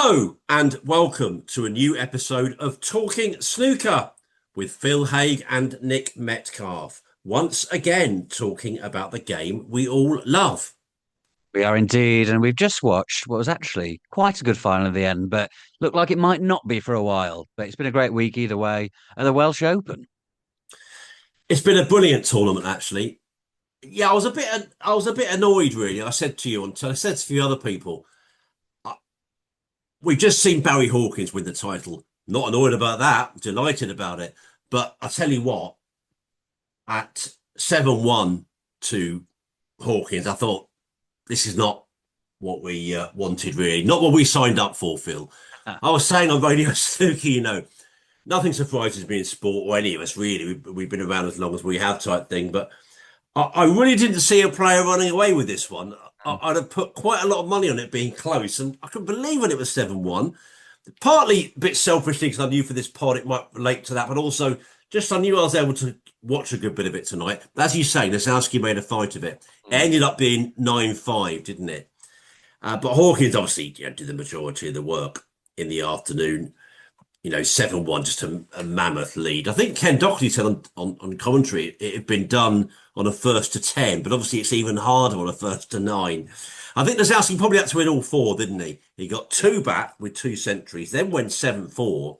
Hello and welcome to a new episode of Talking Snooker with Phil Haig and Nick Metcalf. Once again, talking about the game we all love. We are indeed, and we've just watched what was actually quite a good final in the end, but looked like it might not be for a while. But it's been a great week either way at the Welsh Open. It's been a brilliant tournament, actually. Yeah, I was a bit annoyed, really. I said to you, and I said to a few other people, uh, we've just seen Barry Hawkins win the title. Not annoyed about that, delighted about it. But I tell you what, at 7-1 to Hawkins, I thought this is not what we wanted, really. Not what we signed up for, Phil. Ah, I was saying on Radio Snooker, nothing surprises me in sport or any of us, really. We've been around as long as we have, type thing. But I really didn't see a player running away with this one. I'd have put quite a lot of money on it being close, and I couldn't believe when it was 7-1. Partly a bit selfishly because I knew for this pod it might relate to that, but also just I knew I was able to watch a good bit of it tonight. As you say, Lisowski made a fight of it. It mm. ended up being 9-5, didn't it? But Hawkins obviously did the majority of the work in the afternoon. 7-1, just a mammoth lead. I think Ken Dockley said on commentary it had been done on a first to 10, but obviously it's even harder on a first to 9. I think Lisowski probably had to win all four, didn't he? He got two back with two centuries, then went 7-4.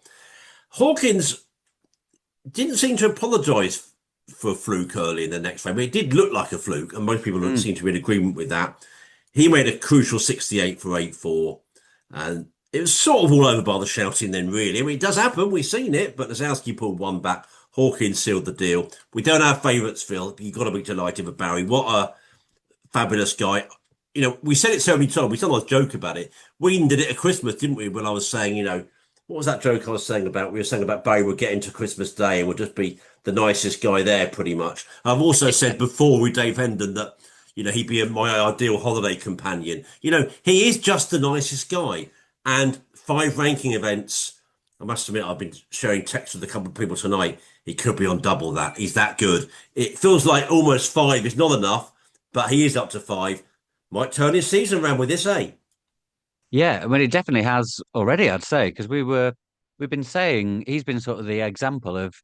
Hawkins didn't seem to apologise for a fluke early in the next frame. It did look like a fluke, and most people Mm. seem to be in agreement with that. He made a crucial 68 for 8-4, and it was sort of all over by the shouting then, really. I mean, it does happen. We've seen it, but Lisowski pulled one back. Hawkins sealed the deal. We don't have favourites, Phil. You've got to be delighted with Barry. What a fabulous guy. We said it so many times. We sometimes joke about it. We did it at Christmas, didn't we? When I was saying, what was that joke I was saying about? We were saying about Barry would get into Christmas Day and would just be the nicest guy there, pretty much. I've also said before with Dave Hendon that, he'd be my ideal holiday companion. He is just the nicest guy. And five ranking events, I must admit, I've been sharing texts with a couple of people tonight. He could be on double that. He's that good. It feels like almost five is not enough, but he is up to five. Might turn his season around with this, eh? Yeah, I mean it definitely has already, I'd say, because we've been saying he's been sort of the example of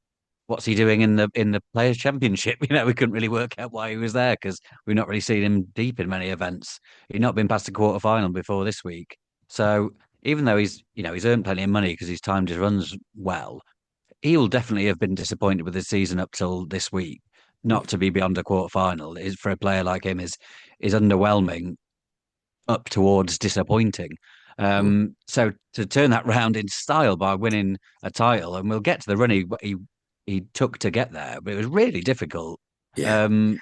what's he doing in the Players' Championship. We couldn't really work out why he was there because we've not really seen him deep in many events. He'd not been past the quarter final before this week. So even though he's earned plenty of money because he's timed his runs well, he will definitely have been disappointed with his season up till this week. Not to be beyond a quarter final is for a player like him is underwhelming up towards disappointing. So to turn that round in style by winning a title, and we'll get to the run he took to get there, but it was really difficult. Yeah. Um,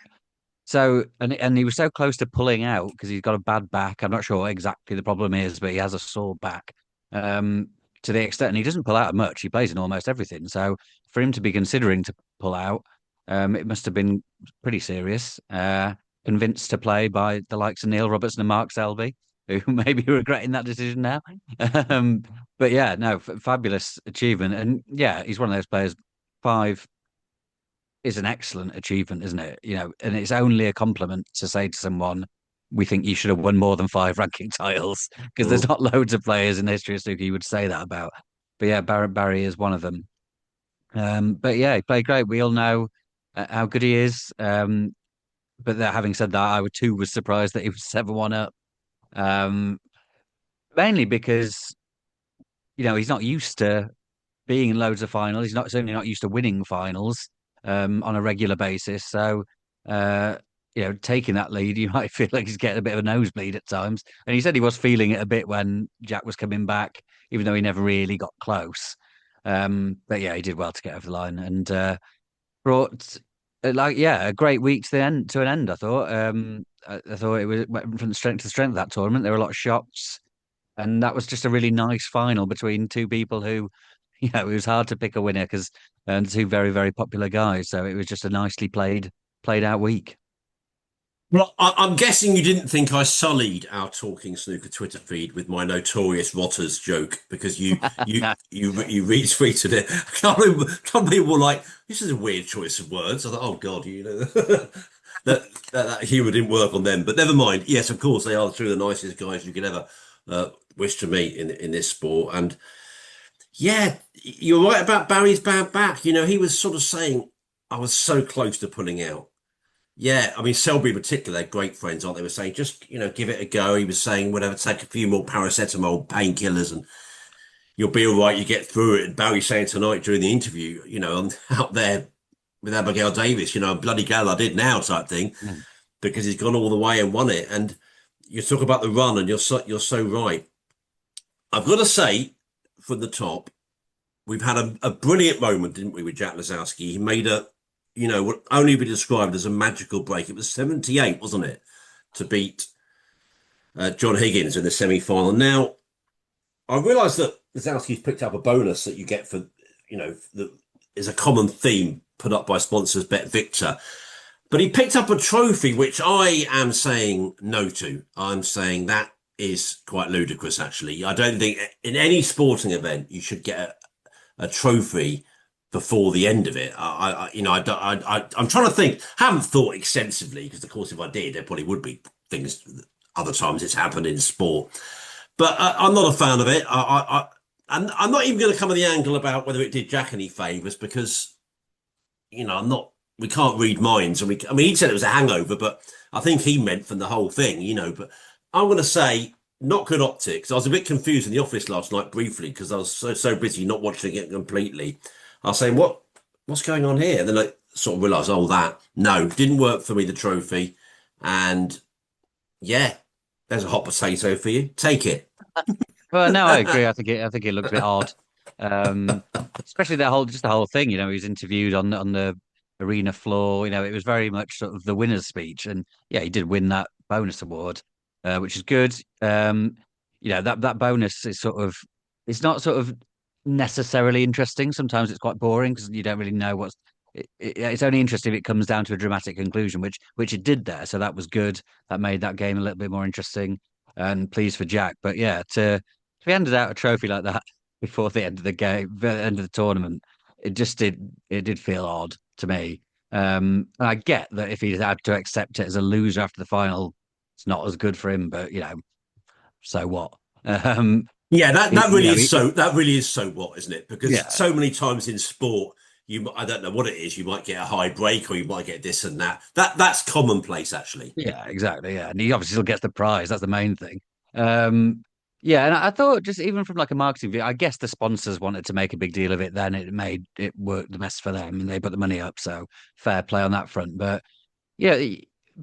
and he was so close to pulling out because he's got a bad back. I'm not sure what exactly the problem is, but he has a sore back. To the extent, and he doesn't pull out much. He plays in almost everything. So for him to be considering to pull out, it must have been pretty serious. Convinced to play by the likes of Neil Robertson and Mark Selby, who may be regretting that decision now. Um, but yeah, no, fabulous achievement. And yeah, he's one of those players. Five is an excellent achievement, isn't it? And it's only a compliment to say to someone, we think you should have won more than five ranking titles because there's Mm. not loads of players in the history of snooker you would say that about. But yeah, Barry is one of them. But yeah, he played great. We all know how good he is. But having said that, I too was surprised that he was 7-1 up. Um, Mainly because he's not used to being in loads of finals. He's not certainly not used to winning finals on a regular basis. So uh, taking that lead, you might feel like he's getting a bit of a nosebleed at times. And he said he was feeling it a bit when Jack was coming back, even though he never really got close. But yeah, he did well to get over the line and brought a great week to the end to an end. I thought. I thought it went from strength to strength that tournament. There were a lot of shots, and that was just a really nice final between two people who, it was hard to pick a winner because two very very popular guys. So it was just a nicely played out week. Well, I'm guessing you didn't think I sullied our Talking Snooker Twitter feed with my notorious Rotters joke because you retweeted it. Some people were like, "This is a weird choice of words." I thought, "Oh God, that humor didn't work on them." But never mind. Yes, of course they are two of the nicest guys you could ever wish to meet in this sport. And yeah, you're right about Barry's bad back. He was sort of saying, I was so close to pulling out. Yeah, I mean, Selby in particular, they're great friends, aren't they? Were saying, just, give it a go. He was saying, whatever, take a few more paracetamol, painkillers, and you'll be all right. You get through it. And Barry saying tonight during the interview, I'm out there with Abigail Davis, I'm bloody glad I did now type thing, Mm. because he's gone all the way and won it. And you talk about the run, and you're so right. I've got to say, from the top, we've had a brilliant moment, didn't we, with Jack Lisowski? He made what only be described as a magical break. It was 78, wasn't it, to beat John Higgins in the semi-final. Now, I realise that Lisowski's picked up a bonus that you get for, that is a common theme put up by sponsors Bet Victor. But he picked up a trophy, which I am saying no to. I'm saying that is quite ludicrous, actually. I don't think in any sporting event you should get a trophy before the end of it. I'm trying to think. I haven't thought extensively because, of course, if I did, there probably would be things. Other times it's happened in sport, but I'm not a fan of it. I'm not even going to come at the angle about whether it did Jack any favours because, I'm not. We can't read minds, and I mean, he said it was a hangover, but I think he meant from the whole thing, But I'm going to say not good optics. I was a bit confused in the office last night briefly because I was so busy not watching it completely. I was saying, what's going on here? And then I sort of realised, no, didn't work for me, the trophy. And yeah, there's a hot potato for you. Take it. Well, no, I agree. I think it looks a bit odd, um, especially the whole thing. He was interviewed on the arena floor. It was very much sort of the winner's speech, and yeah, he did win that bonus award, which is good. That bonus is it's not sort of necessarily interesting. Sometimes it's quite boring because you don't really know it's only interesting if it comes down to a dramatic conclusion, which it did there. So that was good. That made that game a little bit more interesting, and pleased for Jack. But yeah, to be handed out a trophy like that before the end of the game, the end of the tournament, it did feel odd to me. And I get that if he had to accept it as a loser after the final, it's not as good for him. But so what? Um, Yeah, that he, that you really know, is he, so what, isn't it? Because yeah, so many times in sport, I don't know what it is. You might get a high break, or you might get this and that. That's commonplace, actually. yeah, exactly. Yeah, and he obviously still gets the prize. That's the main thing. Um, yeah, and I thought just even from like a marketing view, I guess the sponsors wanted to make a big deal of it. Then it made it work the best for them, and they put the money up. So fair play on that front. But yeah,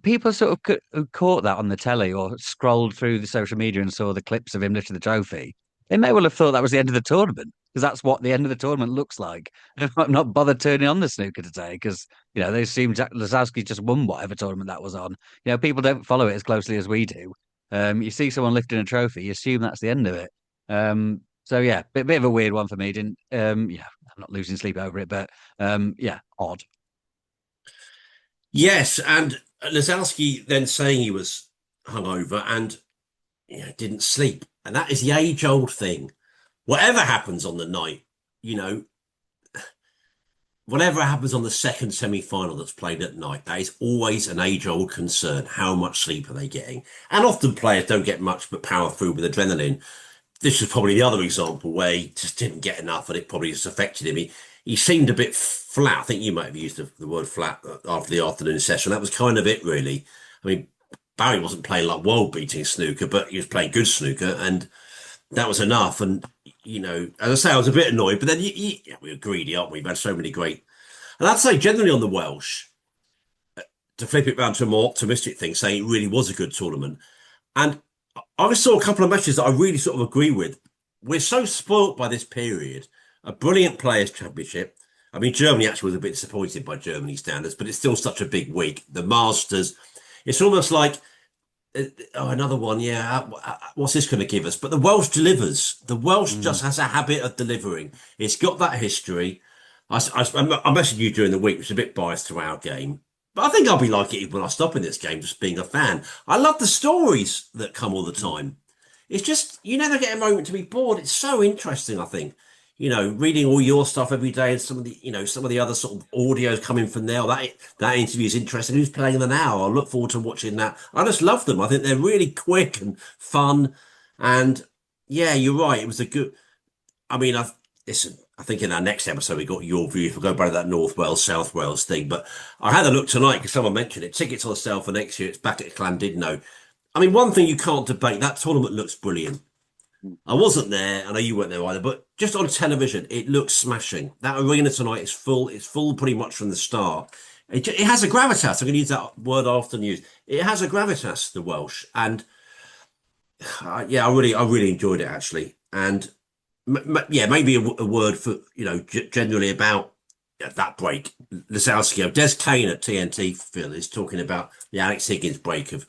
people sort of who caught that on the telly or scrolled through the social media and saw the clips of him lifting the trophy. They may well have thought that was the end of the tournament because that's what the end of the tournament looks like. I'm not bothered turning on the snooker today because they assume Jack Lisowski just won whatever tournament that was on. People don't follow it as closely as we do. You see someone lifting a trophy, you assume that's the end of it. So yeah, bit of a weird one for me. Didn't I'm not losing sleep over it, but yeah, odd. Yes, and Lazowski then saying he was hungover and didn't sleep, and that is the age-old thing. Whatever happens on the night, you know, whatever happens on the second semi-final that's played at night, that is always an age-old concern. How much sleep are they getting? And often players don't get much but power through with adrenaline. This is probably the other example where he just didn't get enough and it probably just affected him. He seemed a bit flat. I think you might have used the word flat after the afternoon session. That was kind of it, really. I mean, Barry wasn't playing like world-beating snooker, but he was playing good snooker, and that was enough. And as I say, I was a bit annoyed, but then we're greedy, aren't we? We've had so many great, and I'd say generally on the Welsh, to flip it round to a more optimistic thing, saying it really was a good tournament. And I saw a couple of matches that I really sort of agree with. We're so spoilt by this period. A brilliant players' championship. I mean, Germany actually was a bit disappointed by Germany standards, but it's still such a big week. The Masters, it's almost like another one. Yeah, what's this going to give us? But the Welsh delivers. The Welsh just Mm. has a habit of delivering. It's got that history. I messaged you during the week, which is a bit biased to our game. But I think I'll be like it when I stop in this game, just being a fan. I love the stories that come all the time. It's just, you never get a moment to be bored. It's so interesting, I think. Reading all your stuff every day and some of the other sort of audios coming from there. That interview is interesting. Who's playing them now? I look forward to watching that. I just love them. I think they're really quick and fun. And yeah, you're right. It was a good. I mean, listen. I think in our next episode we got your view. If we go back to that North Wales, South Wales thing, but I had a look tonight because someone mentioned it. Tickets on sale for next year. It's back at Llandudno. I mean, one thing you can't debate, that tournament looks brilliant. I wasn't there. I know you weren't there either, but just on television, it looks smashing. That arena tonight is full. It's full pretty much from the start. It has a gravitas. I'm going to use that word I often use. It has a gravitas, the Welsh, and yeah, I really enjoyed it actually. And yeah, maybe a word for generally about that break. Lisowski, Des Kane at TNT Phil is talking about the Alex Higgins break of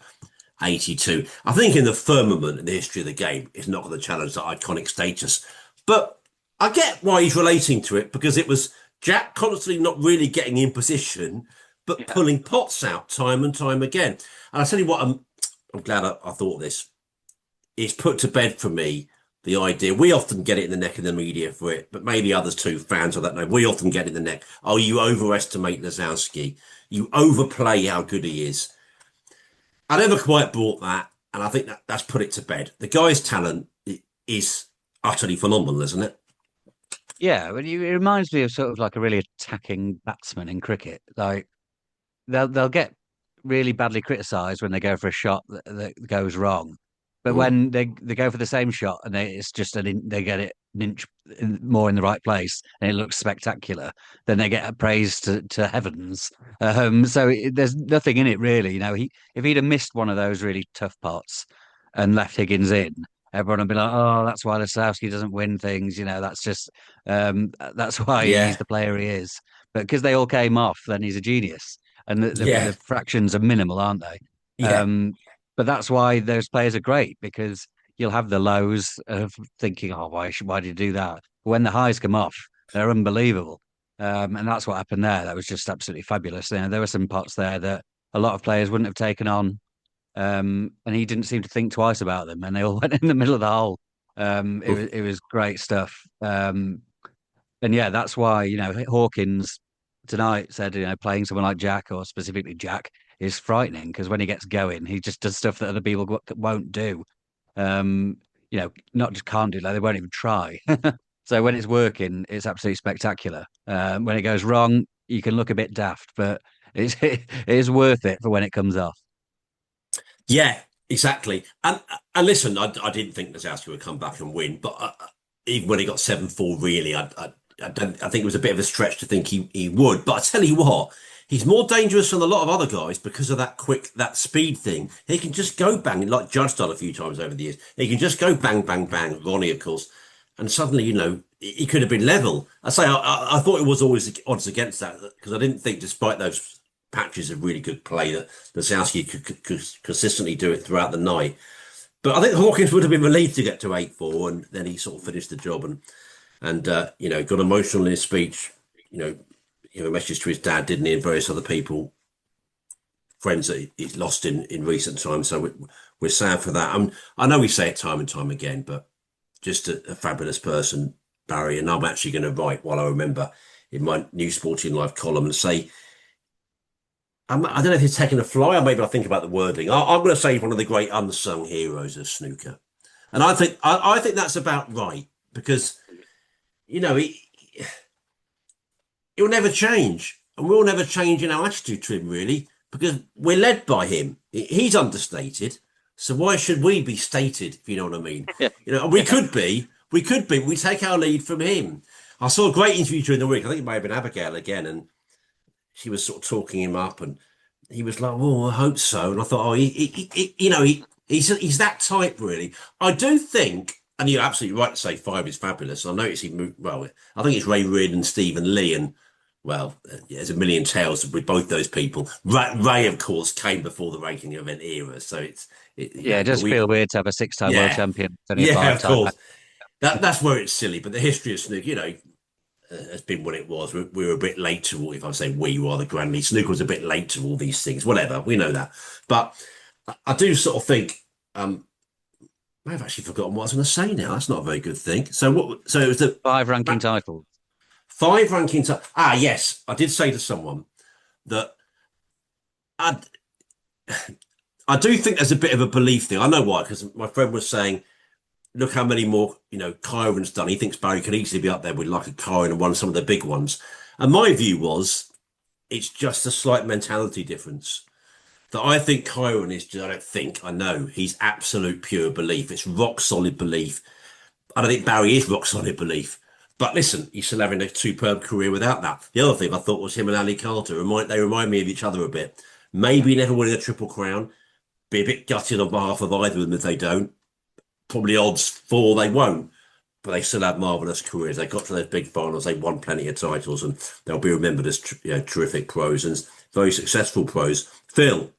82. I think in the firmament in the history of the game, it's not going to challenge that iconic status. But I get why he's relating to it because it was Jack constantly not really getting in position, but pulling pots out time and time again. And I tell you what, I'm glad I thought of this. It's put to bed for me the idea. We often get it in the neck of the media for it, but maybe others too, fans, I don't know. We often get it in the neck. Oh, you overestimate Lisowski. You overplay how good he is. I never quite bought that, and I think that's put it to bed. The guy's talent is utterly phenomenal, isn't it? Yeah, but it reminds me of sort of like a really attacking batsman in cricket. Like they'll get really badly criticised when they go for a shot that goes wrong, but Mm. when they go for the same shot and it's just they get it an inch more in the right place and it looks spectacular, then they get praised to heavens. So there's nothing in it really. If he'd have missed one of those really tough pots and left Higgins in, everyone would be like, "Oh, that's why Lisowski doesn't win things." That's why he's Yeah, the player he is. But because they all came off, then he's a genius and the yeah, fractions are minimal, aren't they? yeah, But that's why those players are great because you'll have the lows of thinking, "Oh, why did you do that?" But when the highs come off, they're unbelievable, and that's what happened there. That was just absolutely fabulous. There were some pots there that a lot of players wouldn't have taken on, and he didn't seem to think twice about them, and they all went in the middle of the hole. It was great stuff. And yeah, that's why, Hawkins tonight said, playing someone like Jack or specifically Jack is frightening because when he gets going, he just does stuff that other people won't do. Um, not just can't do, like they won't even try. So when it's working, it's absolutely spectacular. When it goes wrong, you can look a bit daft, but it is worth it for when it comes off. yeah, exactly. And listen, I didn't think Lisowski would come back and win, but even when he got 7-4, really, I don't. I think it was a bit of a stretch to think he would. But I tell you what, he's more dangerous than a lot of other guys because of that speed thing. He can just go bang, like Judge done a few times over the years. He can just go bang, bang, bang. Ronnie, of course, and suddenly, he could have been level. I thought it was always odds against that because I didn't think, despite those patches of really good play, that Lisowski could consistently do it throughout the night. But I think Hawkins would have been relieved to get to 8-4, and then he sort of finished the job and got emotional in his speech. You know, a message to his dad, didn't he, and various other people, friends that he's lost in recent times. So we're sad for that. I know we say it time and time again, but just a fabulous person, Barry. And I'm actually going to write while I remember in my new Sporting Life column and say, I don't know if he's taking a fly or maybe I think about the wording. I'm going to say he's one of the great unsung heroes of snooker. And I think that's about right because, you know, he'll never change. And we'll never change in our attitude to him, really, because we're led by him. He's understated. So why should we be stated, if you know what I mean? Yeah, And we could be, we take our lead from him. I saw a great interview during the week. I think it may have been Abigail again, and she was sort of talking him up, and he was like, "Oh, I hope so." And I thought, "Oh, he's that type, really." I do think, and you're absolutely right to say five is fabulous. I noticed he moved well. I think it's Ray Reid and Stephen Lee, and well, there's a million tales with both those people. Ray, of course, came before the ranking event era, so yeah, it but does feel weird to have a six-time world yeah, champion, only a yeah, of five-time. course. That's where it's silly, but the history of snooker, has been what it was. We were a bit late to all, if I say we, rather grandly. Snooker was a bit late to all these things. Whatever, we know that. But I do sort of think, I've actually forgotten what I was going to say now. That's not a very good thing. So what? So it was the Five ranking titles. five rankings. Yes, I did say to someone that I I do think there's a bit of a belief thing. I know why, because my friend was saying look how many more, Kyron's done. He thinks Barry could easily be up there with like a Kyron and won some of the big ones. And my view was it's just a slight mentality difference. That I think Kyron is, I don't think, I know, he's absolute pure belief. It's rock solid belief. I don't think Barry is rock solid belief. But listen, he's still having a superb career without that. The other thing I thought was him and Ali Carter. They remind me of each other a bit. Maybe never winning a Triple Crown. Be a bit gutted on behalf of either of them if they don't. Probably odds for they won't. But they still have marvellous careers. They got to those big finals. They won plenty of titles, and they'll be remembered as terrific pros and very successful pros. Phil,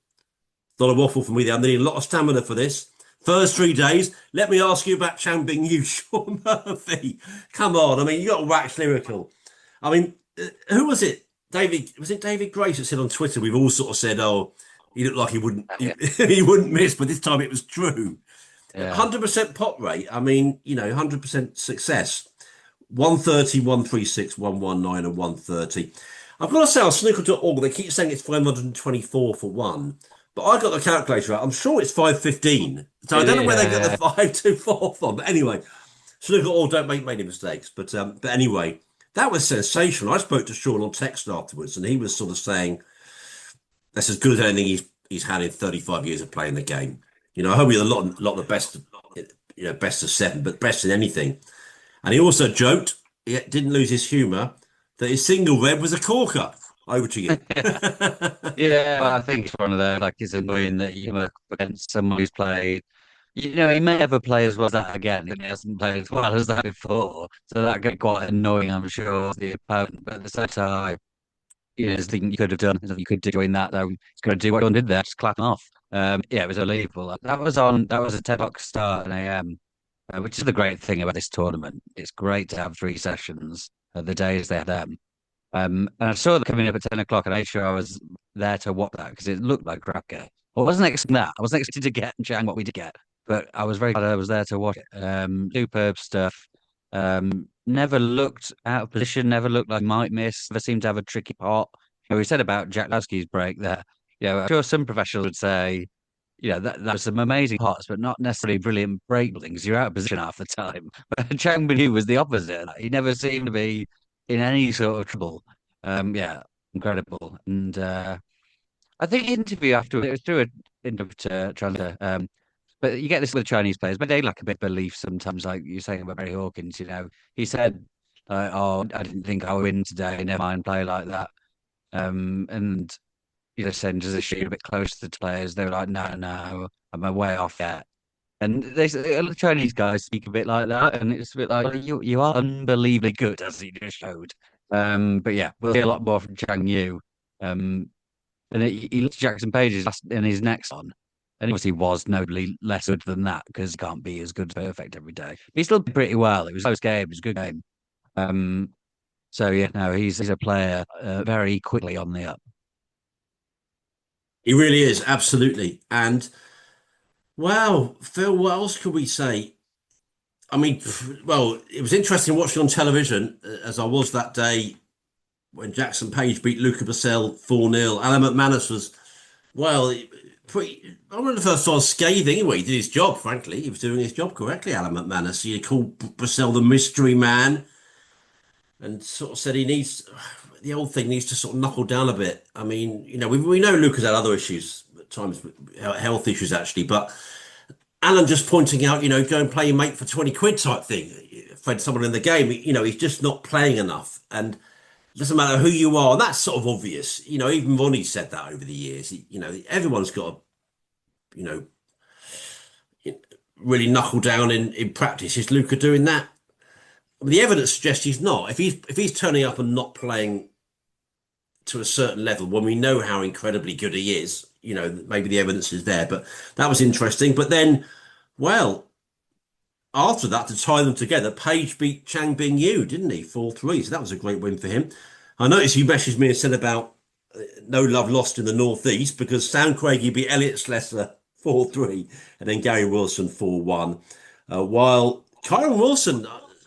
not a waffle for me there. I'm needing a lot of stamina for this. First 3 days, let me ask you about Chang Bing Yu, Sean Murphy. Come on, I mean, you got to wax lyrical. I mean, who was it? Was it David Grace that said on Twitter? We've all sort of said, "Oh, he looked like he wouldn't, Yeah. he wouldn't miss," but this time it was true. Yeah. 100% pop rate. I mean, 100% success. 130, 136, 119, and 130. I've got to say on snooker.org, they keep saying it's 524 for one. But I got the calculator out. I'm sure it's 515. So I don't know where they got the Yeah. 524 from. But anyway, snooker.org don't make many mistakes. But anyway, that was sensational. I spoke to Sean on text afterwards, and he was sort of saying that's as good as anything he's had in 35 years of playing the game. I hope he's a lot of the best, best of seven, but best in anything. And he also joked, he didn't lose his humour, that his single red was a corker. Over to you. Yeah, well, I think it's one of those, like, it's annoying that you come up against someone who's played, he may never play as well as that again, and he hasn't played as well as that before. So that get quite annoying, I'm sure, for the opponent. But at the same time, there's nothing you could have done. There's nothing you could do in that, though. He's going to do what John did there, just clap him off. Yeah, it was unbelievable. That was a 10 o'clock start, an AM, which is the great thing about this tournament. It's great to have 3 sessions, the days they had them. And I saw them coming up at 10 o'clock, and I made sure I was there to watch that because it looked like cracker. I wasn't expecting that. I wasn't expecting to get Chang what we did get, but I was very glad I was there to watch it. Superb stuff. Never looked out of position, never looked like he might miss, never seemed to have a tricky pot. We said about Jack Lisowski's break there. I'm sure some professionals would say, that was some amazing pots, but not necessarily brilliant break buildings. You're out of position half the time. But Chang Bin was the opposite. He never seemed to be in any sort of trouble. Yeah, incredible. And I think the interview afterwards, it was through an interpreter trying to, but you get this with Chinese players, but they lack a bit of belief sometimes, like you're saying about Barry Hawkins, he said, oh, I didn't think I would win today, never mind play like that. And send us a sheet a bit closer to players. They were like, no, I'm way off yet. And the Chinese guys speak a bit like that, and it's a bit like, well, you are unbelievably good, as he just showed. But yeah, we'll see a lot more from Chang Yu. And he looked at Jackson Page's in his next one, and obviously was notably less good than that because he can't be as good as perfect every day. But he still did pretty well. It was a close game. It was a good game. So yeah, no, he's a player very quickly on the up. He really is, absolutely. And wow, Phil, what else could we say? I mean, well, it was interesting watching on television as I was that day when Jackson Page beat Luca Bassell 4-0. Alan McManus was, well, pretty, I remember the first time scathing. Anyway, he did his job, frankly. He was doing his job correctly, Alan McManus. He called Bassell the mystery man and sort of said the old thing needs to sort of knuckle down a bit. I mean, we know Luca's had other issues at times, health issues actually, but Alan just pointing out, go and play your mate for 20 quid type thing. Fred someone in the game, he's just not playing enough. And it doesn't matter who you are. That's sort of obvious. Even Ronnie said that over the years. Everyone's got to, really knuckle down in practice. Is Luca doing that? The evidence suggests he's not. If he's turning up and not playing to a certain level, when we know how incredibly good he is, maybe the evidence is there. But that was interesting. But then, well, after that, to tie them together, Page beat Chang Bing Yu, didn't he? 4-3. So that was a great win for him. I noticed you messaged me and said about no love lost in the Northeast because Sam Craigie beat Elliot Slessor 4-3 and then Gary Wilson 4-1. While Kyron Wilson,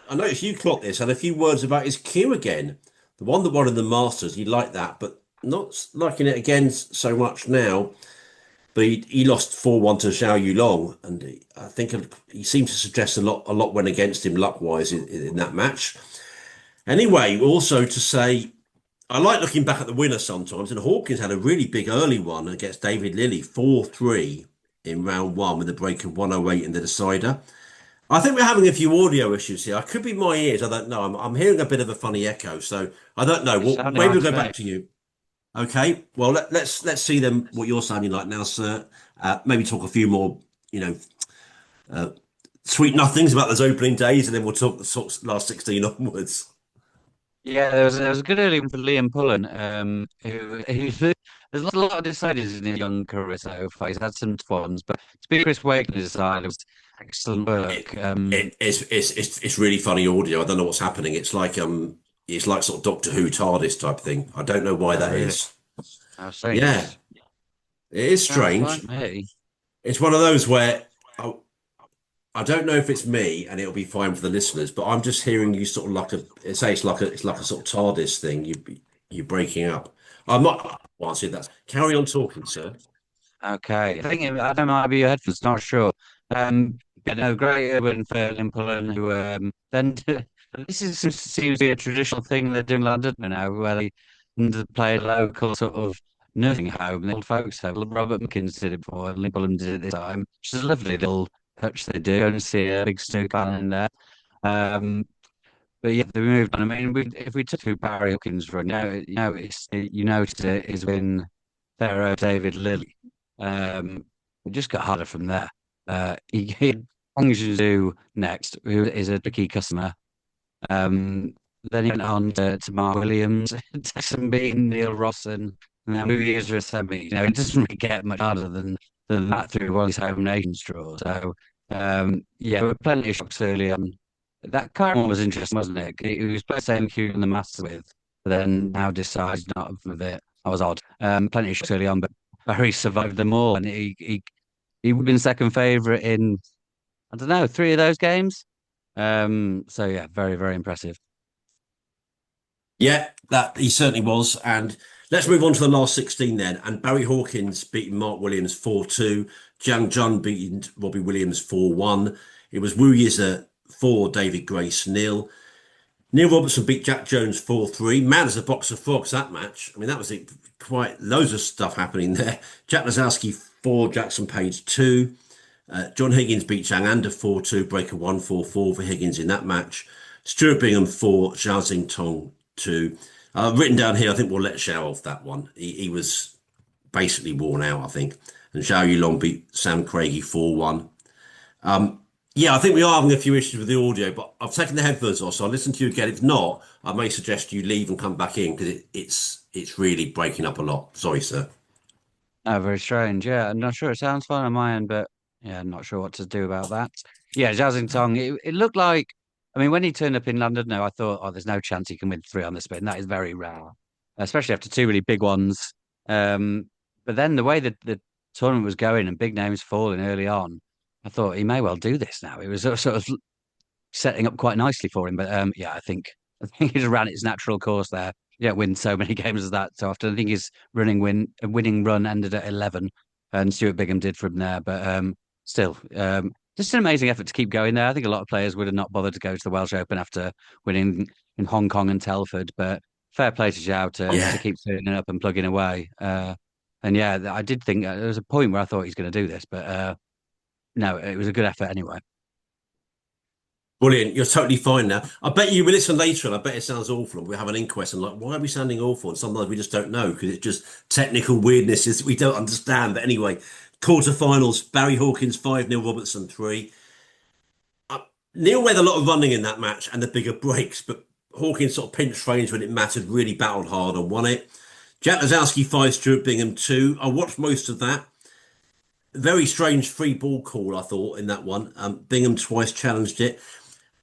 I noticed you clocked this, had a few words about his cue again. The one that won in the Masters, you like that, but not liking it again so much now. but he lost 4-1 to Xiao Yulong, and I think he seemed to suggest a lot went against him luck-wise in that match. Anyway, also to say, I like looking back at the winner sometimes, and Hawkins had a really big early one against David Lilley, 4-3 in round one with a break of 108 in the decider. I think we're having a few audio issues here. I could be my ears. I don't know. I'm hearing a bit of a funny echo, so I don't know. It's Well, sounding maybe right we'll to go me. back to you. Okay. Well, let's see them what you're sounding like now, sir. Maybe talk a few more, you know, sweet nothings about those opening days, and then we'll talk the sort of last 16 onwards. Yeah, there was a good early one for Liam Pullen. Who there's not a lot of deciders in his young career so far. He's had some ones, but to be Chris Wake's side, it was excellent It, work. it's really funny audio. I don't know what's happening. It's like sort of Doctor Who TARDIS type thing. I don't know why Oh, that really? is. How strange. Yeah, it is Sounds strange. like me. It's one of those where I don't know if it's me and it'll be fine for the listeners, but I'm just hearing you sort of like it's like a sort of TARDIS thing. You're breaking up. I'm not. Well, I see that. Carry on talking, sir. Okay, I don't know. Might be your headphones. Not sure. Yeah, no, great win for Liam Pullen, who then seems to be a traditional thing they're doing in London now, where they play a local sort of nursing home, the old folks home. Robert Mickens did it before, and Liam Pullen did it this time, which is a lovely little touch they do. And see a big snooker in there. Um, but yeah, they moved on. I mean, if we took who Barry Hawkins run, you noticed it is when Pharaoh David Lilly. It just got harder from there. He Hangzhou next, who is a tricky customer. Um, then he went on to Mark Williams, Tyson Bean, Neil Rossen, and then Louis Israel semi. It doesn't really get much harder than that through one of these home nations draws. So yeah, there were plenty of shocks early on. That current one was interesting, wasn't it? He was playing the same queue in the Masters with, but then now decides not with it. That was odd. Plenty of shocks early on, but Barry survived them all, and he would have been second favourite in I don't know 3 of those games. So yeah, very very impressive. Yeah, that he certainly was. And let's move on to the last 16 then. And Barry Hawkins beating Mark Williams 4-2. Jiang Jun beating Robbie Williams 4-1. It was Wu Yiza 4, David Grace nil. Neil Robertson beat Jack Jones 4-3. Mad as a box of frogs, that match. I mean, that was it, quite loads of stuff happening there. Jack Lisowski 4, Jackson Page 2. John Higgins beat Chang Anda 4-2, breaker 1-4-4 for Higgins in that match. Stuart Bingham 4, Xiao Tong 2. Written down here, I think we'll let Xiao off that one. He was basically worn out, I think. And Xiao Yulong beat Sam Craigie 4-1. Yeah, I think we are having a few issues with the audio, but I've taken the headphones off, so I'll listen to you again. If not, I may suggest you leave and come back in because it's really breaking up a lot. Sorry, sir. Oh, very strange. Yeah, I'm not sure. It sounds fine on my end, but yeah, I'm not sure what to do about that. Yeah, Jiaxing Tong, it looked like, I mean, when he turned up in London, no, I thought, oh, there's no chance he can win three on the spin. That is very rare, especially after two really big ones. But then the way that the tournament was going and big names falling early on, I thought he may well do this now. It was sort of setting up quite nicely for him. But yeah, I think he just ran its natural course there. You don't win so many games as that so often. I think his winning run ended at 11, and Stuart Bingham did from there. But still, just an amazing effort to keep going there. I think a lot of players would have not bothered to go to the Welsh Open after winning in Hong Kong and Telford. But fair play to Zhao to Yeah. keep turning up and plugging away. And yeah, I did think there was a point where I thought he's going to do this, but no, it was a good effort anyway. Brilliant. You're totally fine now. I bet you will listen later and I bet it sounds awful. And we'll have an inquest and like, why are we sounding awful? And sometimes we just don't know because it's just technical weirdnesses that we don't understand. But anyway, quarterfinals, Barry Hawkins 5, Neil Robertson 3. Neil made a lot of running in that match and the bigger breaks, but Hawkins sort of pinched frames when it mattered, really battled hard and won it. Jack Lisowski 5, Stuart Bingham 2. I watched most of that. Very strange free ball call, I thought, in that one. Bingham twice challenged it.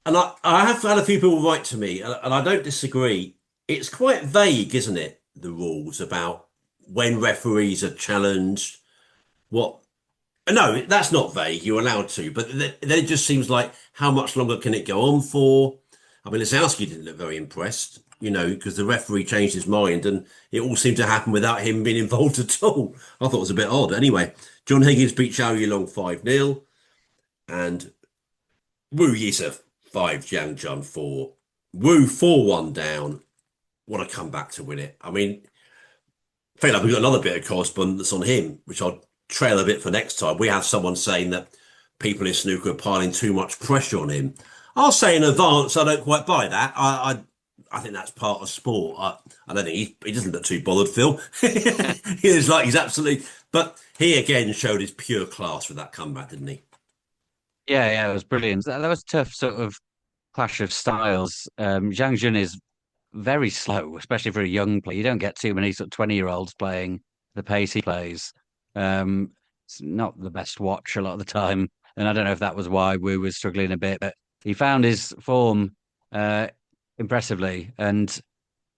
And I have had a few people write to me, and I don't disagree. It's quite vague, isn't it? The rules about when referees are challenged. What? No, that's not vague. You're allowed to, but then it just seems like how much longer can it go on for? I mean, Lisowski didn't look very impressed. because the referee changed his mind and it all seemed to happen without him being involved at all. I thought it was a bit odd. Anyway, John Higgins beat Zhao Yilong 5-0 and Wu Yisa 5, Jiang Jun 4. Wu 4-1 down. What a comeback to win it. I mean, I feel like we've got another bit of correspondence on him, which I'll trail a bit for next time. We have someone saying that people in snooker are piling too much pressure on him. I'll say in advance, I don't quite buy that. I think that's part of sport. I don't think he doesn't look too bothered, Phil. He's absolutely, but he again showed his pure class with that comeback, didn't he? Yeah, yeah, it was brilliant. That was a tough sort of clash of styles. Zhang Jun is very slow, especially for a young player. You don't get too many sort of 20-year-olds playing the pace he plays. Um, it's not the best watch a lot of the time. And I don't know if that was why Wu was struggling a bit, but he found his form uh, impressively. And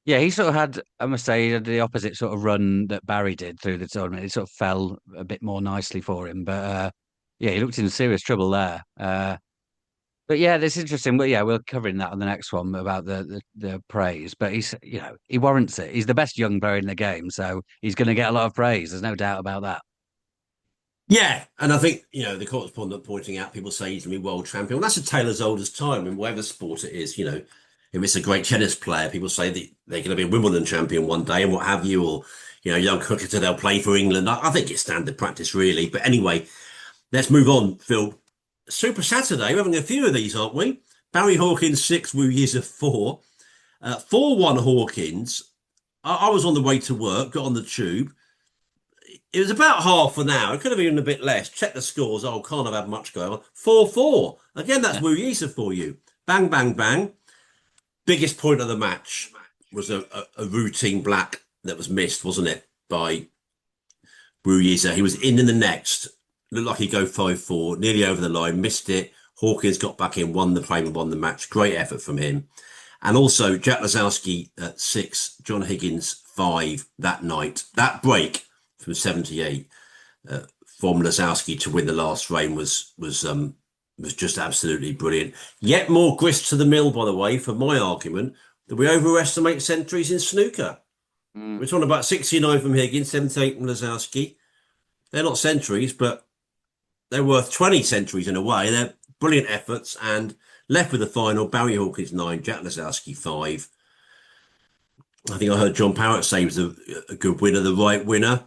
yeah, he sort of had, I must say, he had the opposite sort of run that Barry did through the tournament. It sort of fell a bit more nicely for him. But yeah, he looked in serious trouble there. But yeah, that's interesting. But yeah, we're covering that on the next one about the praise. But he warrants it. He's the best young player in the game, so he's going to get a lot of praise. There's no doubt about that. Yeah, and I think, the correspondent pointing out people say he's going to be world champion. Well, that's a tale as old as time in whatever sport it is. If it's a great tennis player, people say that they're going to be a Wimbledon champion one day and what have you, or, young cricketer, they'll play for England. I think it's standard practice, really. But anyway, let's move on, Phil. Super Saturday, we're having a few of these, aren't we? Barry Hawkins 6, Wu Yiza 4. 4-1 Hawkins. I was on the way to work, got on the tube. It was about half an hour. It could have been a bit less. Check the scores. Oh, can't have had much going on. 4-4. Again, that's Wu Yisa for you. Bang, bang, bang. Biggest point of the match was a routine black that was missed, wasn't it? By Wu Yisa. He was in the next. Looked like he'd go 5-4. Nearly over the line. Missed it. Hawkins got back in, won the frame and won the match. Great effort from him. And also Jack Lisowski at 6. John Higgins 5 that night. That break from 78 from Lisowski to win the last frame was just absolutely brilliant. Yet more grist to the mill, by the way, for my argument that we overestimate centuries in snooker. Mm. We're talking about 69 from Higgins, 78 from Lisowski. They're not centuries, but they're worth 20 centuries in a way. They're brilliant efforts and left with the final. Barry Hawkins 9, Jack Lisowski 5. I think I heard John Parrott say he was a good winner, the right winner.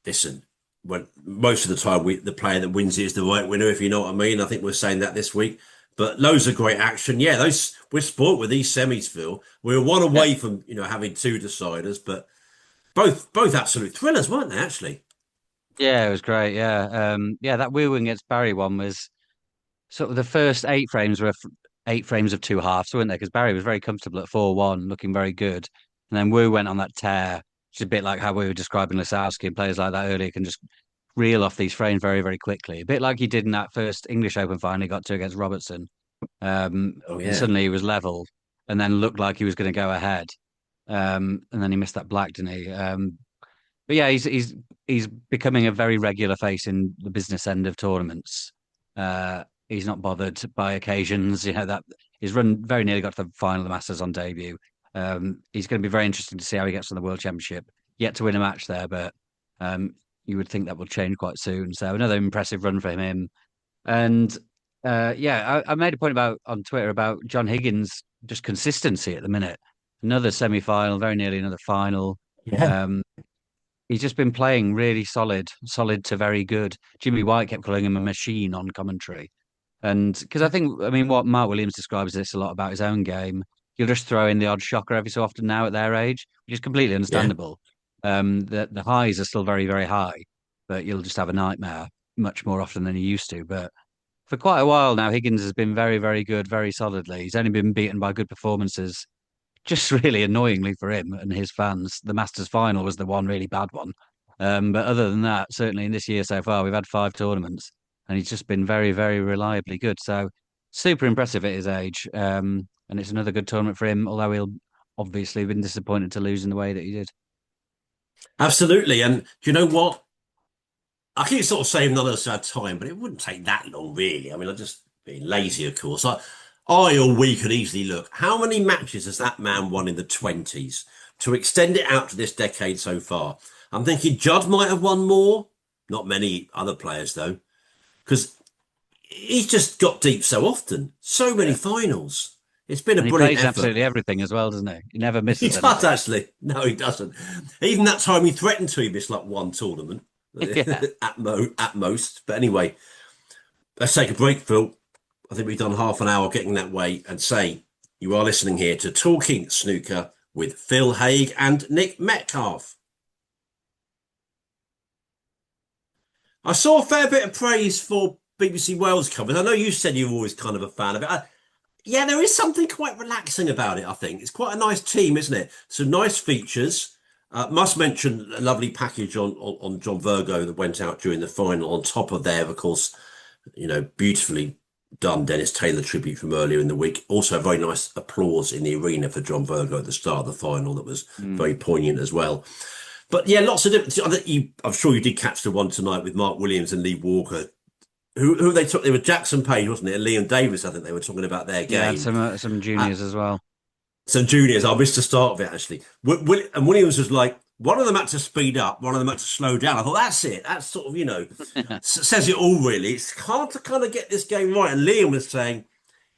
Listen, when most of the time the player that wins it is the right winner, if you know what I mean. I think we're saying that this week. But loads of great action. Yeah, we're spoilt with these semis, Phil. We're one Yeah, away from having two deciders, but both absolute thrillers, weren't they? Actually, yeah, it was great. Yeah, yeah, that Wu against Barry one was sort of the first 8 frames were 8 frames of two halves, weren't they? Because Barry was very comfortable at 4-1, looking very good, and then Wu went on that tear, which is a bit like how we were describing Lisowski, and players like that earlier can just reel off these frames very, very quickly. A bit like he did in that first English Open final he got to against Robertson. oh And yeah, suddenly he was level and then looked like he was going to go ahead. And then he missed that black, didn't he? But yeah, he's becoming a very regular face in the business end of tournaments. He's not bothered by occasions. That he's run very nearly got to the final of the Masters on debut. He's going to be very interesting to see how he gets on the World Championship. Yet to win a match there, but you would think that will change quite soon. So another impressive run for him. And yeah, I made a point about on Twitter about John Higgins' just consistency at the minute. Another semi-final, very nearly another final. yeah, Um, he's just been playing really solid to very good. Jimmy White kept calling him a machine on commentary. And because I mean, what Mark Williams describes this a lot about his own game. He'll just throw in the odd shocker every so often now at their age, which is completely yeah. understandable. The highs are still very, very high, but you'll just have a nightmare much more often than you used to. But for quite a while now, Higgins has been very, very good, very solidly. He's only been beaten by good performances. Just really annoyingly for him and his fans, the Masters final was the one really bad one. But other than that, certainly in this year so far, we've had 5 tournaments and he's just been very, very reliably good. So super impressive at his age. And it's another good tournament for him, although he'll obviously been disappointed to lose in the way that he did. Absolutely. And do you know what? I keep sort of saying another sad time, but it wouldn't take that long, really. I mean, I'm just being lazy, of course. or we could easily look. How many matches has that man won in the 20s? To extend it out to this decade so far, I'm thinking Judd might have won more. Not many other players, though, because he's just got deep so often. So many Yeah. finals. It's been a And he brilliant plays effort. absolutely everything as well, doesn't he? He never He misses does, anything. actually. No, he doesn't. Even that time he threatened to, he missed like one tournament Yeah. at most. But anyway, let's take a break, Phil. I think we've done half an hour getting that way and say you are listening here to Talking Snooker with Phil Haig and Nick Metcalf. I saw a fair bit of praise for BBC Wales coverage. I know you said you're always kind of a fan of it. Yeah, there is something quite relaxing about it, I think. It's quite a nice team, isn't it? Some nice features. Must mention a lovely package on John Virgo that went out during the final. On top of there, of course, beautifully done Dennis Taylor tribute from earlier in the week. Also, a very nice applause in the arena for John Virgo at the start of the final that was Mm. very poignant as well. But yeah, lots of different. I'm sure you did catch the one tonight with Mark Williams and Lee Walker. Who they took? They were Jackson Page, wasn't it? And Liam Davis, I think they were talking about their Yeah, had game. some Uh, juniors as well. some juniors, I missed the start of it actually. And Williams was like, one of them had to speed up, one of them had to slow down. I thought, that's it. That's sort of, says it all really. It's hard to kind of get this game right. And Liam was saying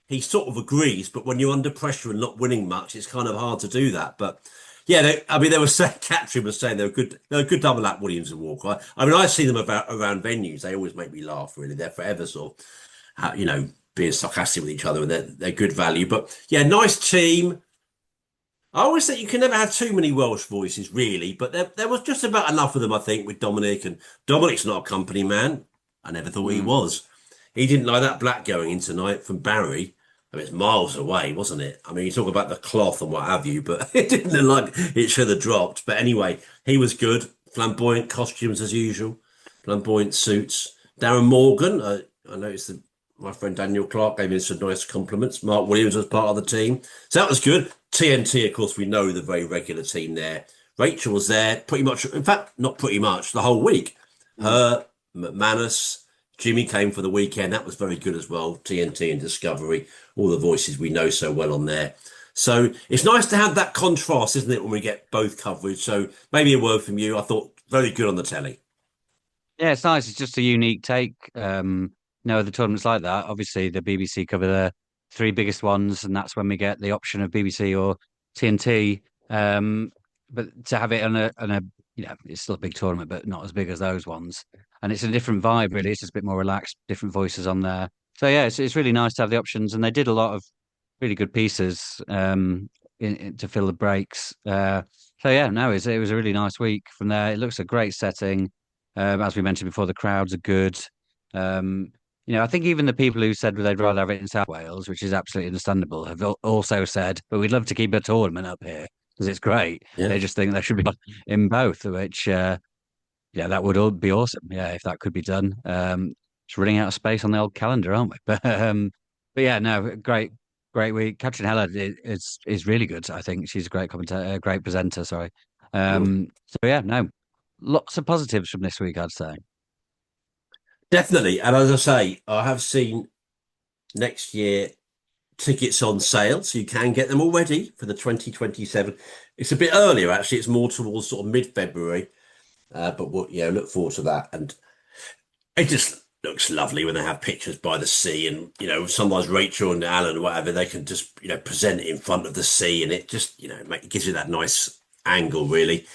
he sort of agrees, but when you're under pressure and not winning much, it's kind of hard to do that. But yeah, they were saying, Catherine was saying they were good double act Williams and Walker. I mean, I see them around venues. They always make me laugh, really. They're forever sort of, being sarcastic with each other and they're good value. But yeah, nice team. I always think you can never have too many Welsh voices, really, but there was just about enough of them, I think, with Dominic. And Dominic's not a company man. I never thought he Mm. was. He didn't like that black going in tonight from Barry. I mean, it's miles away, wasn't it? I mean, you talk about the cloth and what have you, but it didn't look like it should have dropped. But anyway, he was good. Flamboyant costumes as usual, flamboyant suits. Darren Morgan, I noticed that my friend Daniel Clark gave him some nice compliments. Mark Williams was part of the team. So that was good. TNT, of course, we know the very regular team there. Rachel was there pretty much, in fact, not pretty much, the whole week. Mm. Her, McManus, Jimmy came for the weekend. That was very good as well. TNT and Discovery, all the voices we know so well on there. So it's nice to have that contrast, isn't it, when we get both coverage? So maybe a word from you. I thought very good on the telly. Yeah, it's nice. It's just a unique take. No other tournaments like that. Obviously, the BBC cover the three biggest ones, and that's when we get the option of BBC or TNT. But to have it on a it's still a big tournament, but not as big as those ones. And it's a different vibe, really. It's just a bit more relaxed, different voices on there. So yeah, it's really nice to have the options, and they did a lot of really good pieces to fill the breaks. So yeah, no, it was a really nice week from there. It looks a great setting. As we mentioned before, the crowds are good. Um, I think even the people who said they'd rather have it in South Wales, which is absolutely understandable, have also said, but we'd love to keep a tournament up here because it's great. Yeah. They just think there should be in both, which, yeah, that would all be awesome. Yeah, if that could be done. It's running out of space on the old calendar, aren't we? But yeah, no, great week. Catherine Heller is really good. I think she's a great commentator, great presenter. Sorry. Mm. So yeah, no, lots of positives from this week, I'd say. Definitely. And as I say, I have seen next year tickets on sale, so you can get them already for the 2027. It's a bit earlier, actually. It's more towards sort of mid-February, but we'll, look forward to that. And it just looks lovely when they have pictures by the sea, and sometimes Rachel and Alan or whatever, they can just present it in front of the sea, and it just it gives you that nice angle, really.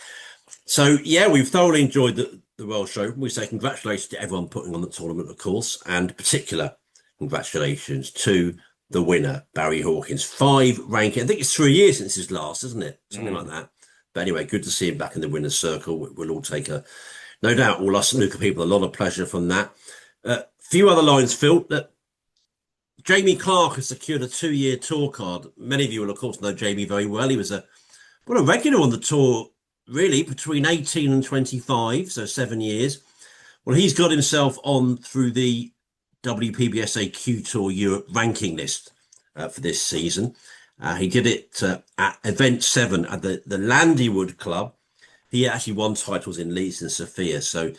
So yeah, we've thoroughly enjoyed the Welsh Open. We say congratulations to everyone putting on the tournament, of course, and particular congratulations to the winner, Barry Hawkins. 5 ranking. I think it's 3 years since his last, isn't it? Something like Mm. that. But anyway, good to see him back in the winner's circle. We'll all take no doubt, all us snooker people, a lot of pleasure from that. Few other lines, Phil. That Jamie Clark has secured a 2-year tour card. Many of you will, of course, know Jamie very well. He was a regular on the tour, really, between 18 and 25, so 7 years. Well, he's got himself on through the WPBSA Q Tour Europe ranking list for this season. He did it at event 7 at the Llandudno Club. He actually won titles in Leeds and Sofia. So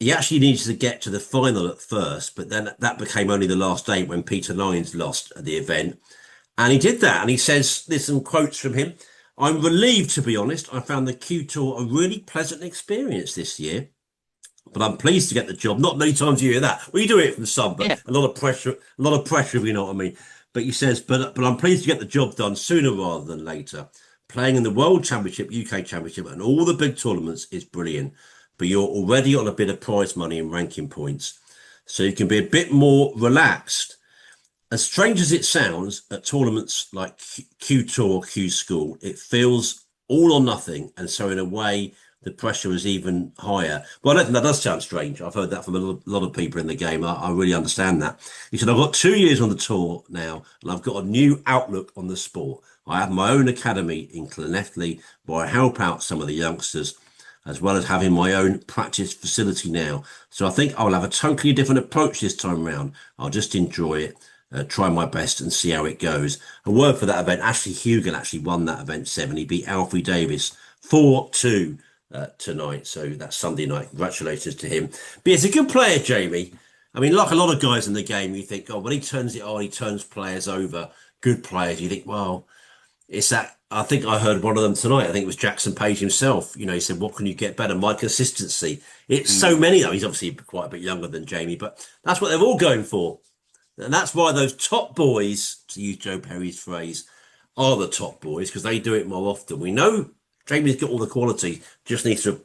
he actually needed to get to the final at first, but then that became only the last day when Peter Lyons lost at the event. And he did that. And he says, there's some quotes from him. I'm relieved, to be honest. I found the Q Tour a really pleasant experience this year, but I'm pleased to get the job. Not many times you hear that. Well, you do it from some, but Yeah. a lot of pressure, if you know what I mean. But he says, but I'm pleased to get the job done sooner rather than later. Playing in the World Championship, UK Championship, and all the big tournaments is brilliant. But you're already on a bit of prize money and ranking points, so you can be a bit more relaxed. As strange as it sounds, at tournaments like Q Tour, Q School, it feels all or nothing. And so, in a way, the pressure is even higher. But I don't think that does sound strange. I've heard that from lot of people in the game. I really understand that. He said, I've got 2 years on the tour now, and I've got a new outlook on the sport. I have my own academy in Llanelli where I help out some of the youngsters, as well as having my own practice facility now. So I think I'll have a totally different approach this time round. I'll just enjoy it, try my best and see how it goes. A word for that event, Ashley Hugan actually won that event 7. He beat Alfie Davis 4-2 tonight. So that's Sunday night. Congratulations to him. But he's a good player, Jamie. I mean, like a lot of guys in the game, you think, oh, when he turns it on, he turns players over, good players. You think, well, it's that. I think I heard one of them tonight. I think it was Jackson Page himself. You know, he said, "What can you get better? My consistency." It's so many though. He's obviously quite a bit younger than Jamie, but that's what they're all going for, and that's why those top boys, to use Joe Perry's phrase, are the top boys because they do it more often. We know Jamie's got all the quality, just needs to,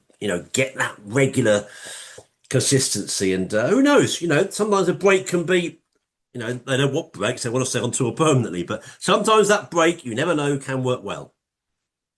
get that regular consistency. And who knows? Sometimes a break can be they don't want breaks, they want to stay on tour permanently. But sometimes that break, you never know, can work well.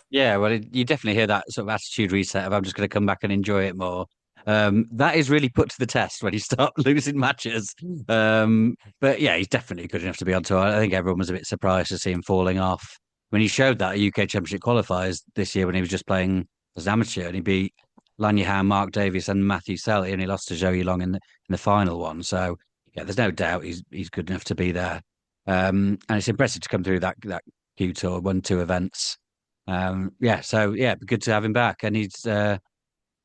Yeah, well, you definitely hear that sort of attitude reset of I'm just going to come back and enjoy it more. That is really put to the test when you start losing matches. But yeah, he's definitely good enough to be on tour. I think everyone was a bit surprised to see him falling off when he showed that at UK Championship qualifiers this year when he was just playing as an amateur and he beat Lanyhan, Mark Davis, and Matthew Selly, and he lost to Joey Long in the final one. So yeah, there's no doubt he's good enough to be there. And it's impressive to come through that Q Tour, won 2 events. Yeah, so yeah, good to have him back. And he's yeah,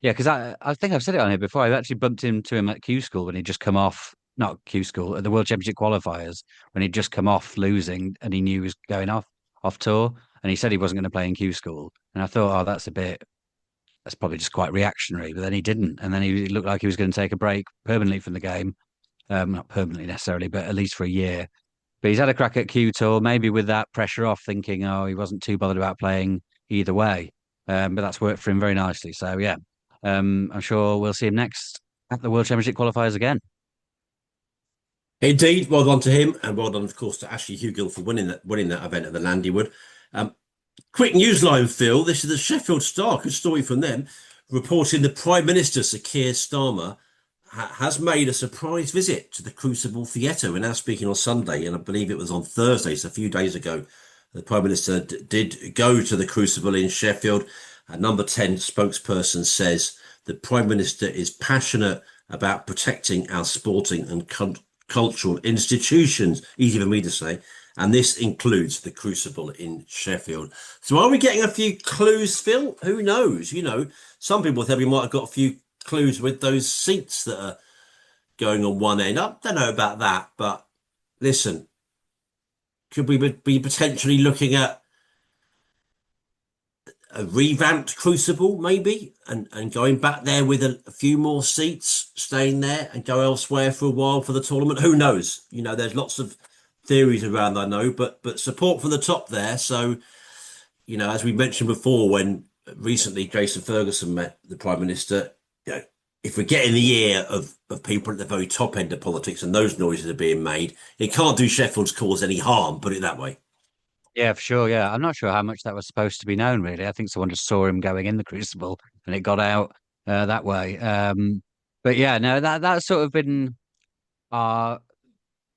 because I think I've said it on here before. I've actually bumped into him at Q School when he'd just come off, not Q School, at the World Championship qualifiers when he'd just come off losing and he knew he was going off tour. And he said he wasn't going to play in Q School. And I thought, oh, that's probably just quite reactionary. But then he didn't. And then he looked like he was going to take a break permanently from the game. Not permanently necessarily, but at least for a year. But he's had a crack at Q Tour, maybe with that pressure off, thinking, oh, he wasn't too bothered about playing either way. But that's worked for him very nicely. So yeah, I'm sure we'll see him next at the World Championship qualifiers again. Indeed, well done to him, and well done, of course, to Ashley Hugill for winning that event at the Landywood. Um, Quick news line, Phil. This is the Sheffield Star. Good story from them, reporting the Prime Minister, Sir Keir Starmer, has made a surprise visit to the Crucible Theatre. We're now speaking on Sunday, and I believe it was on Thursday, so a few days ago. The Prime Minister did go to the Crucible in Sheffield. A number 10 spokesperson says the Prime Minister is passionate about protecting our sporting and cultural institutions. Easy for me to say. And this includes the Crucible in Sheffield. So are we getting a few clues, Phil? Who knows? Some people think we might have got a few clues with those seats that are going on one end. I don't know about that, but listen, could we be potentially looking at a revamped Crucible, maybe, and going back there with a few more seats, staying there and go elsewhere for a while for the tournament? Who knows? There's lots of theories around, I know, but support from the top there. So, as we mentioned before, when recently Jason Ferguson met the Prime Minister, if we're getting the ear of people at the very top end of politics and those noises are being made, it can't do Sheffield's cause any harm, put it that way. Yeah, for sure. Yeah, I'm not sure how much that was supposed to be known, really. I think someone just saw him going in the Crucible and it got out that way. But yeah, no, that's sort of been our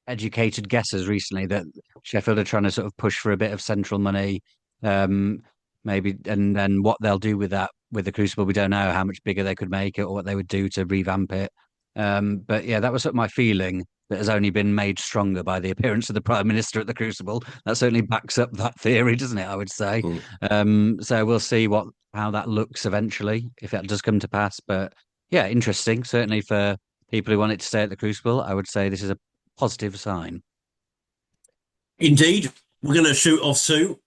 educated guesses recently that Sheffield are trying to sort of push for a bit of central money, um, maybe, and then what they'll do with that with the Crucible, we don't know how much bigger they could make it or what they would do to revamp it. But yeah, that was sort of my feeling that has only been made stronger by the appearance of the Prime Minister at the Crucible. That certainly backs up that theory, doesn't it? I would say. Mm. So we'll see how that looks eventually if it does come to pass. But Yeah, interesting. Certainly for people who want it to stay at the Crucible, I would say this is a positive sign. Indeed, we're going to shoot off soon.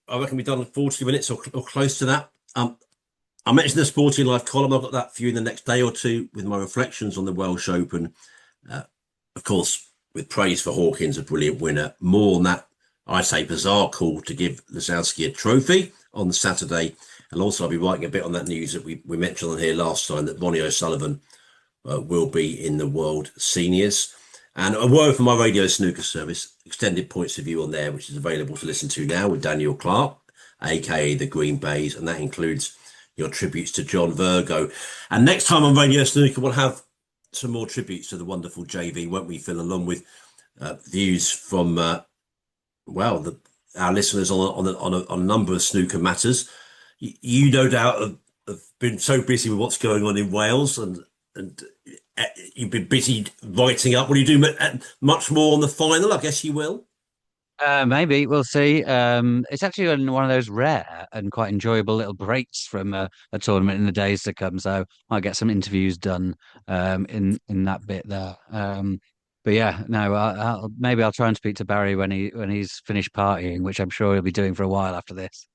I reckon we've done 40 minutes or close to that. I mentioned the Sporting Life column. I've got that for you in the next day or two with my reflections on the Welsh Open. Uh, of course, with praise for Hawkins, a brilliant winner. More on that, I say, bizarre call to give Lisowski a trophy on Saturday. And also, I'll be writing a bit on that news that we mentioned on here last time that Ronnie O'Sullivan will be in the World Seniors. And a word from my radio snooker service, extended points of view on there, which is available to listen to now with Daniel Clark, aka the Green Bays, and that includes your tributes to John Virgo. And next time on Radio Snooker, we'll have some more tributes to the wonderful JV, won't we, Phil? Along with views from our listeners on a number of snooker matters. You no doubt have been so busy with what's going on in Wales, and you've been busy writing up. Will you do much more on the final? I guess you will. Maybe we'll see. It's actually one of those rare and quite enjoyable little breaks from a tournament in the days to come. So might get some interviews done in that bit there. But yeah, no, maybe I'll try and speak to Barry when he's finished partying, which I'm sure he'll be doing for a while after this.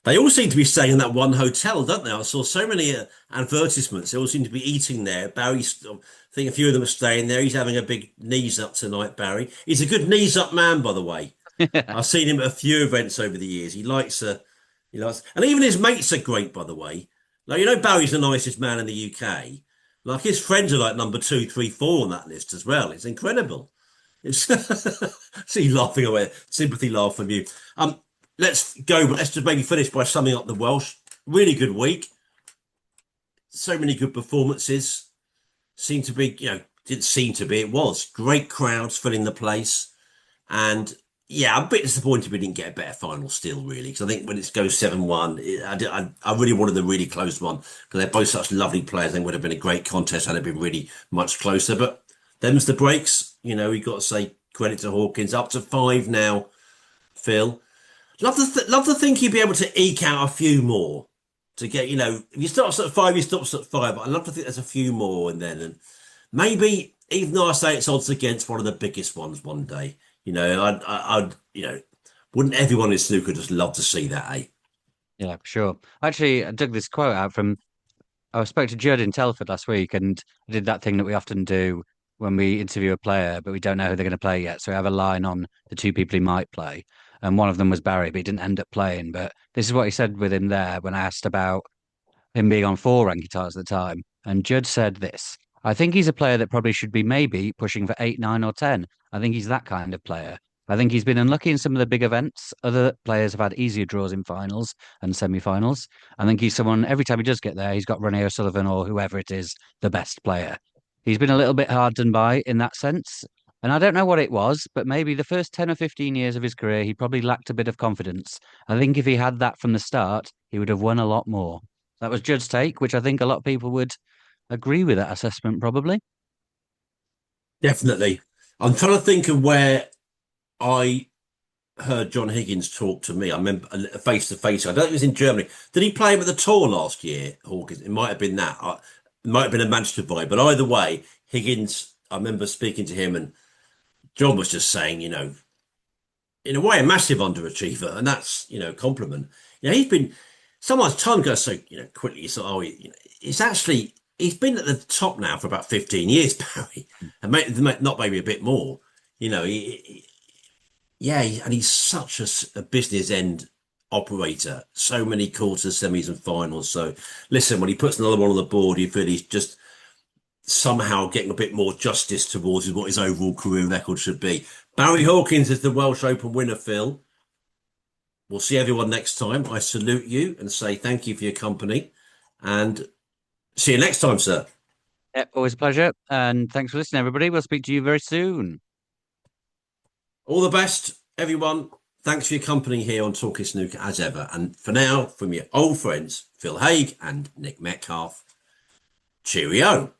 They all seem to be staying in that one hotel, don't they? I saw so many advertisements. They all seem to be eating there. Barry's, I think a few of them are staying there. He's having a big knees up tonight, Barry. He's a good knees up man, by the way. I've seen him at a few events over the years. He likes, and even his mates are great, by the way. Like, Barry's the nicest man in the UK. Like, his friends are like number two, three, four on that list as well. It's incredible. It's see laughing away, sympathy laugh from you. Let's go, but let's just maybe finish by summing up the Welsh. Really good week. So many good performances. Seemed to be, didn't seem to be. It was great crowds filling the place, and yeah, I'm a bit disappointed we didn't get a better final still, really, because I think when it goes 7-1, I really wanted a really close one because they're both such lovely players. They would have been a great contest had it been really much closer. But them's the breaks. We got to say credit to Hawkins. Up to 5 now, Phil. Love to think he'd be able to eke out a few more to get, if you start at 5, you stop at 5. But I'd love to think there's a few more, and maybe, even though I say it's odds against one of the biggest ones one day, I'd wouldn't everyone in snooker just love to see that, eh? Yeah, sure. Actually, I dug this quote out from I spoke to Judd in Telford last week, and I did that thing that we often do when we interview a player, but we don't know who they're going to play yet. So we have a line on the two people he might play. And one of them was Barry, but he didn't end up playing. But this is what he said with him there when I asked about him being on 4 ranking titles at the time. And Judd said this: I think he's a player that probably should be maybe pushing for 8, 9, or 10. I think he's that kind of player. I think he's been unlucky in some of the big events. Other players have had easier draws in finals and semi-finals. I think he's someone, every time he does get there, he's got Ronnie O'Sullivan or whoever it is, the best player. He's been a little bit hard done by in that sense. And I don't know what it was, but maybe the first 10 or 15 years of his career, he probably lacked a bit of confidence. I think if he had that from the start, he would have won a lot more. That was Judd's take, which I think a lot of people would agree with that assessment, probably. Definitely. I'm trying to think of where I heard John Higgins talk to me. I remember face to face. I don't think it was in Germany. Did he play him at the tour last year, Hawkins? It might have been that. It might have been a Manchester vibe. But either way, Higgins, I remember speaking to him, and John was just saying, in a way, a massive underachiever. And that's, a compliment. He's been, someone's time goes so, quickly. So, it's actually, he's been at the top now for about 15 years, Barry. And not maybe a bit more. Yeah, and he's such a business end operator. So many quarters, semis, and finals. So, listen, when he puts another one on the board, you feel he's just somehow getting a bit more justice towards what his overall career record should be. Barry Hawkins is the Welsh Open winner, Phil. We'll see everyone next time. I salute you and say thank you for your company, and see you next time, sir. Yeah, always a pleasure. And thanks for listening, everybody. We'll speak to you very soon. All the best, everyone. Thanks for your company here on Talking Snooker as ever. And for now, from your old friends, Phil Haig and Nick Metcalf, cheerio.